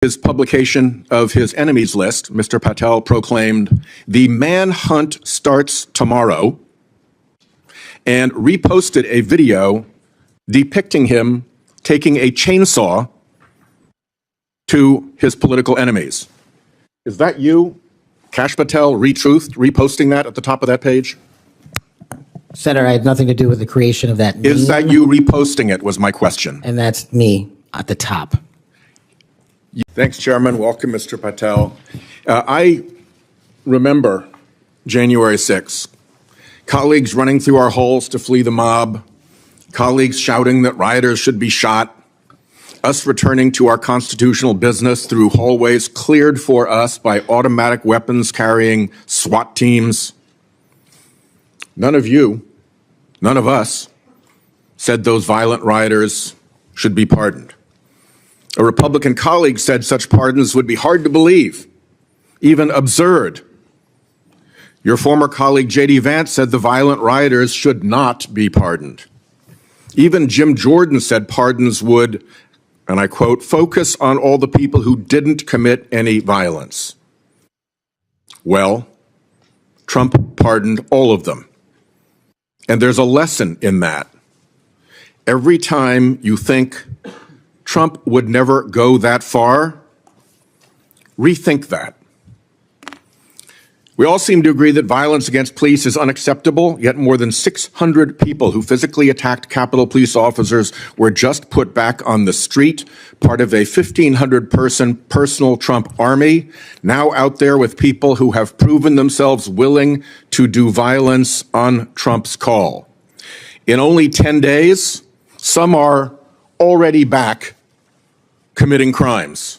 His publication of his enemies list, Mr. Patel proclaimed, "The manhunt starts tomorrow," and reposted a video depicting him taking a chainsaw to his political enemies. Is that you, Kash Patel, reposting that at the top of that page? Senator, I had nothing to do with the creation of that meme. Is that you reposting it, was my question. And that's me at the top. Thanks, Chairman. Welcome, Mr. Patel. I remember January 6th. Colleagues running through our halls to flee the mob, colleagues shouting that rioters should be shot, us returning to our constitutional business through hallways cleared for us by automatic weapons carrying SWAT teams. None of you, none of us, said those violent rioters should be pardoned. A Republican colleague said such pardons would be hard to believe, even absurd. Your former colleague, J.D. Vance, said the violent rioters should not be pardoned. Even Jim Jordan said pardons would, and I quote, "focus on all the people who didn't commit any violence." Well, Trump pardoned all of them. And there's a lesson in that. Every time you think Trump would never go that far, rethink that. We all seem to agree that violence against police is unacceptable, yet more than 600 people who physically attacked Capitol Police officers were just put back on the street, part of a 1,500-person personal Trump army, now out there with people who have proven themselves willing to do violence on Trump's call. In only 10 days, some are already back committing crimes.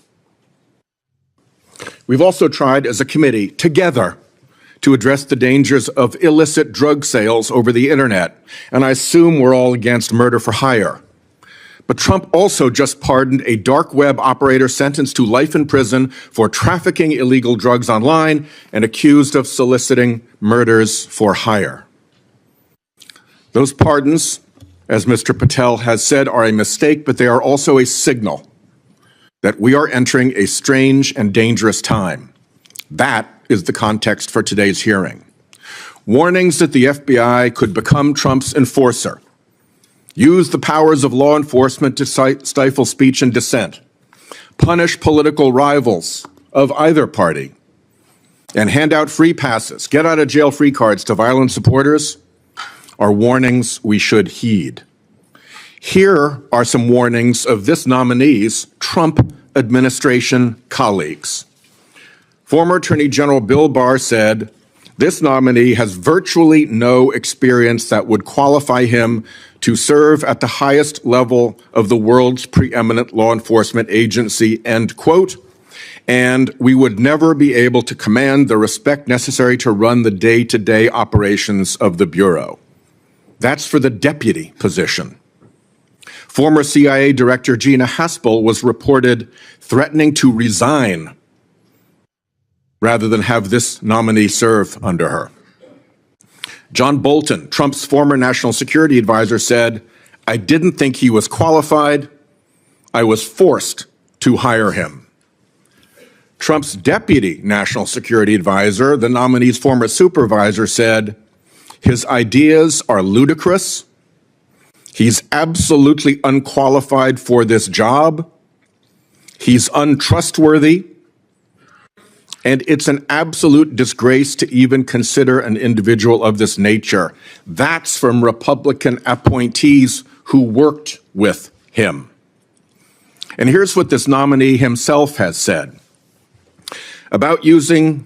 We've also tried as a committee together to address the dangers of illicit drug sales over the internet, and I assume we're all against murder for hire. But Trump also just pardoned a dark web operator sentenced to life in prison for trafficking illegal drugs online and accused of soliciting murders for hire. Those pardons, as Mr. Patel has said, are a mistake, but they are also a signal that we are entering a strange and dangerous time. That is the context for today's hearing. Warnings that the FBI could become Trump's enforcer, use the powers of law enforcement to stifle speech and dissent, punish political rivals of either party, and hand out free passes, get out of jail free cards to violent supporters are warnings we should heed. Here are some warnings of this nominee's Trump administration colleagues. Former Attorney General Bill Barr said, "This nominee has virtually no experience that would qualify him to serve at the highest level of the world's preeminent law enforcement agency," end quote, "and we would never be able to command the respect necessary to run the day-to-day operations of the Bureau." That's for the deputy position. Former CIA Director Gina Haspel was reported threatening to resign rather than have this nominee serve under her. John Bolton, Trump's former national security advisor, said, "I didn't think he was qualified. I was forced to hire him." Trump's deputy national security advisor, the nominee's former supervisor, said, "His ideas are ludicrous. He's absolutely unqualified for this job. He's untrustworthy. And it's an absolute disgrace to even consider an individual of this nature." That's from Republican appointees who worked with him. And here's what this nominee himself has said about using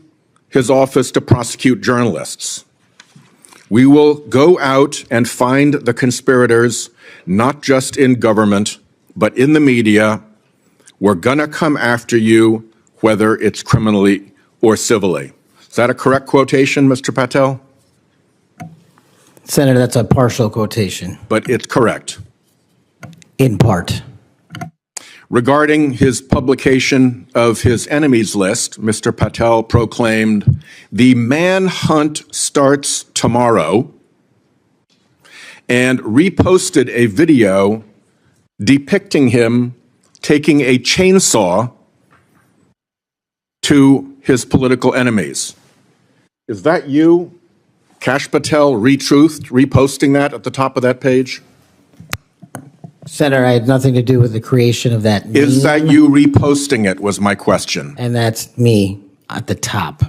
his office to prosecute journalists. "We will go out and find the conspirators, not just in government, but in the media. We're gonna come after you, whether it's criminally or civilly." Is that a correct quotation, Mr. Patel? Senator, that's a partial quotation. But it's correct. In part. Regarding his publication of his enemies list, Mr. Patel proclaimed, "The manhunt starts tomorrow," and reposted a video depicting him taking a chainsaw to his political enemies. Is that you, Kash Patel, reposting that at the top of that page? Senator, I had nothing to do with the creation of that meme. Is that you reposting it, was my question. And that's me at the top.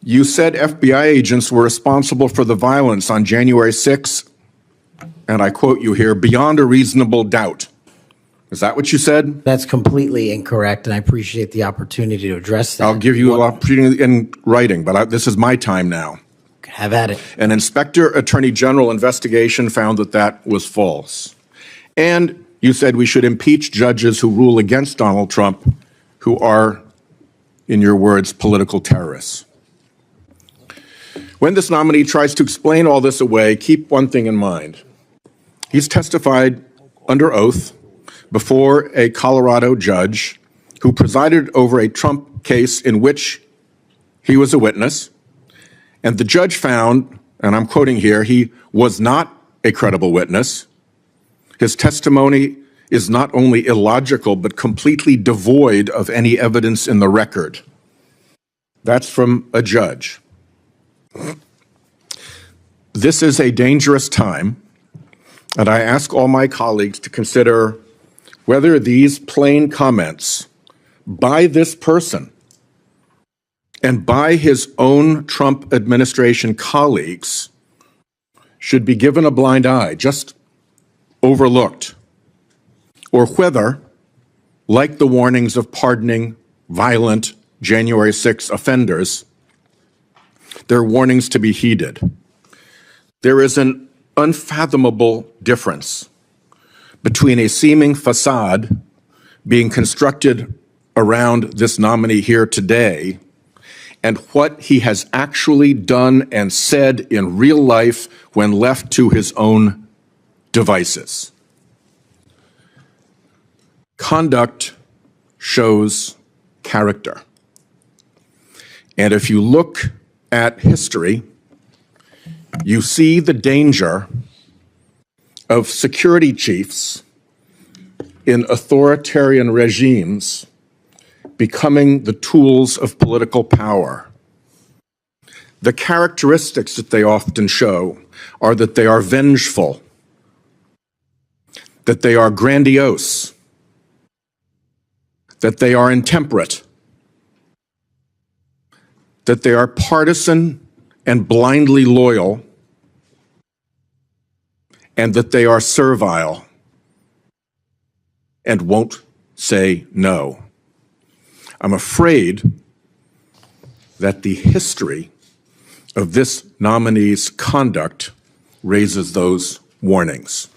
You said FBI agents were responsible for the violence on January 6th, and I quote you here, beyond a reasonable doubt. Is that what you said? That's completely incorrect, and I appreciate the opportunity to address that. I'll give you an opportunity in writing, but this is my time now. Have at it. An Inspector Attorney General investigation found that that was false. And you said we should impeach judges who rule against Donald Trump, who are, in your words, political terrorists. When this nominee tries to explain all this away, keep one thing in mind. He's testified under oath before a Colorado judge who presided over a Trump case in which he was a witness. And the judge found, and I'm quoting here, he was not a credible witness. His testimony is not only illogical, but completely devoid of any evidence in the record. That's from a judge. This is a dangerous time, and I ask all my colleagues to consider whether these plain comments by this person and by his own Trump administration colleagues should be given a blind eye, just overlooked, or whether, like the warnings of pardoning violent January 6 offenders, they're warnings to be heeded. There is an unfathomable difference between a seeming facade being constructed around this nominee here today and what he has actually done and said in real life when left to his own devices. Conduct shows character. And if you look at history, you see the danger of security chiefs in authoritarian regimes becoming the tools of political power. The characteristics that they often show are that they are vengeful, that they are grandiose, that they are intemperate, that they are partisan and blindly loyal, and that they are servile and won't say no. I'm afraid that the history of this nominee's conduct raises those warnings.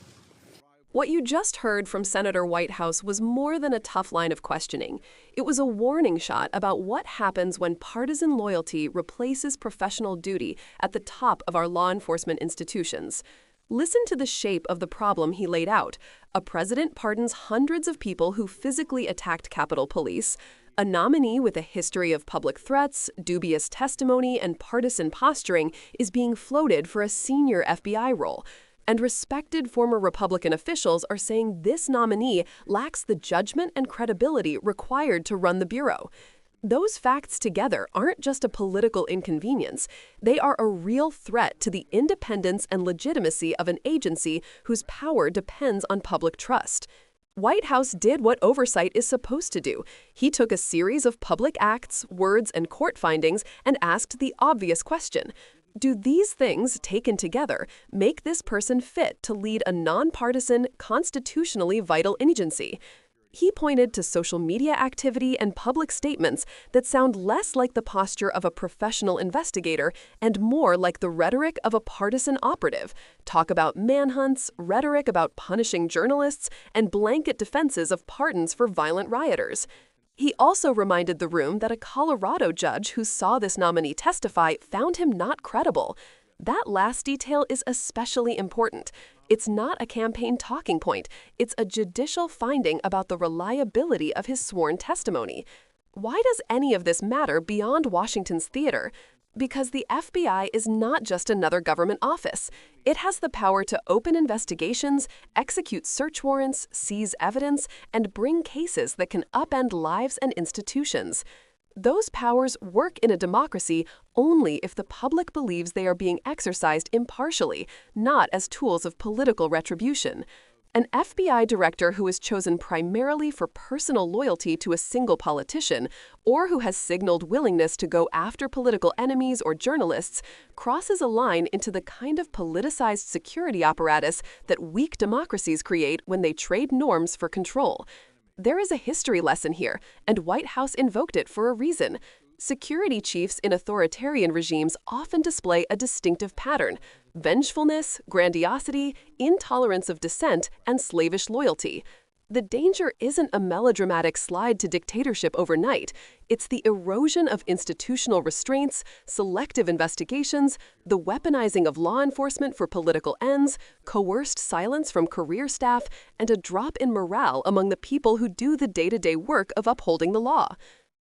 What you just heard from Senator Whitehouse was more than a tough line of questioning. It was a warning shot about what happens when partisan loyalty replaces professional duty at the top of our law enforcement institutions. Listen to the shape of the problem he laid out. A president pardons hundreds of people who physically attacked Capitol Police. A nominee with a history of public threats, dubious testimony, and partisan posturing is being floated for a senior FBI role. And respected former Republican officials are saying this nominee lacks the judgment and credibility required to run the Bureau. Those facts together aren't just a political inconvenience. They are a real threat to the independence and legitimacy of an agency whose power depends on public trust. Whitehouse did what oversight is supposed to do. He took a series of public acts, words, and court findings and asked the obvious question. Do these things, taken together, make this person fit to lead a nonpartisan, constitutionally vital agency? He pointed to social media activity and public statements that sound less like the posture of a professional investigator and more like the rhetoric of a partisan operative. Talk about manhunts, rhetoric about punishing journalists, and blanket defenses of pardons for violent rioters. He also reminded the room that a Colorado judge who saw this nominee testify found him not credible. That last detail is especially important. It's not a campaign talking point. It's a judicial finding about the reliability of his sworn testimony. Why does any of this matter beyond Washington's theater? Because the FBI is not just another government office. It has the power to open investigations, execute search warrants, seize evidence, and bring cases that can upend lives and institutions. Those powers work in a democracy only if the public believes they are being exercised impartially, not as tools of political retribution. An FBI director who is chosen primarily for personal loyalty to a single politician, or who has signaled willingness to go after political enemies or journalists, crosses a line into the kind of politicized security apparatus that weak democracies create when they trade norms for control. There is a history lesson here, and Whitehouse invoked it for a reason. Security chiefs in authoritarian regimes often display a distinctive pattern: vengefulness, grandiosity, intolerance of dissent, and slavish loyalty. The danger isn't a melodramatic slide to dictatorship overnight. It's the erosion of institutional restraints, selective investigations, the weaponizing of law enforcement for political ends, coerced silence from career staff, and a drop in morale among the people who do the day-to-day work of upholding the law.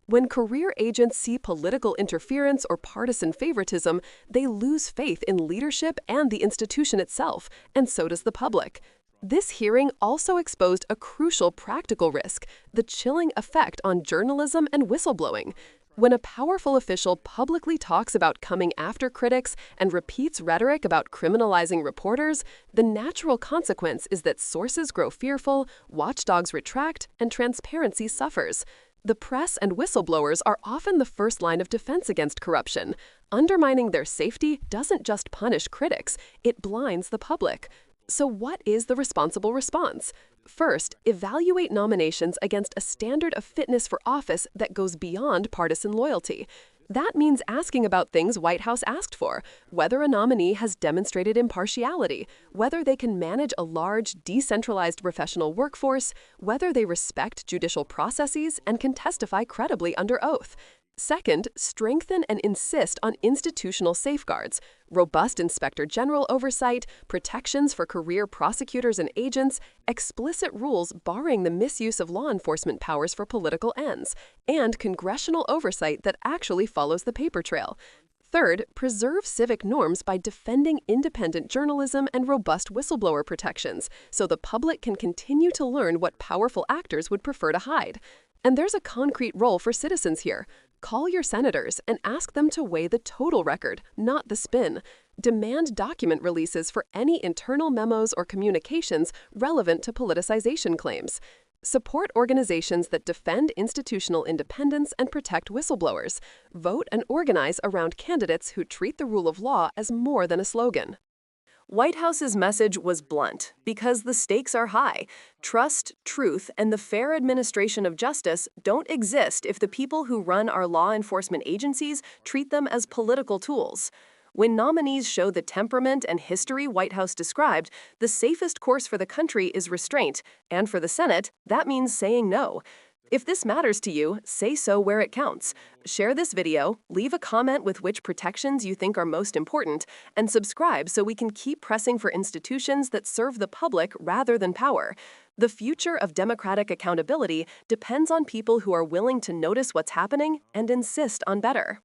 When career agents see political interference or partisan favoritism, they lose faith in leadership and the institution itself, and so does the public. This hearing also exposed a crucial practical risk: the chilling effect on journalism and whistleblowing. When a powerful official publicly talks about coming after critics and repeats rhetoric about criminalizing reporters, the natural consequence is that sources grow fearful, watchdogs retract, and transparency suffers. The press and whistleblowers are often the first line of defense against corruption. Undermining their safety doesn't just punish critics, it blinds the public. So what is the responsible response? First, evaluate nominations against a standard of fitness for office that goes beyond partisan loyalty. That means asking about things Whitehouse asked for: whether a nominee has demonstrated impartiality, whether they can manage a large, decentralized professional workforce, whether they respect judicial processes and can testify credibly under oath. Second, strengthen and insist on institutional safeguards: robust inspector general oversight, protections for career prosecutors and agents, explicit rules barring the misuse of law enforcement powers for political ends, and congressional oversight that actually follows the paper trail. Third, preserve civic norms by defending independent journalism and robust whistleblower protections, so the public can continue to learn what powerful actors would prefer to hide. And there's a concrete role for citizens here. Call your senators and ask them to weigh the total record, not the spin. Demand document releases for any internal memos or communications relevant to politicization claims. Support organizations that defend institutional independence and protect whistleblowers. Vote and organize around candidates who treat the rule of law as more than a slogan. Whitehouse's message was blunt because the stakes are high. Trust, truth, and the fair administration of justice don't exist if the people who run our law enforcement agencies treat them as political tools. When nominees show the temperament and history Whitehouse described, the safest course for the country is restraint, and for the Senate, that means saying no. If this matters to you, say so where it counts. Share this video, leave a comment with which protections you think are most important, and subscribe so we can keep pressing for institutions that serve the public rather than power. The future of democratic accountability depends on people who are willing to notice what's happening and insist on better.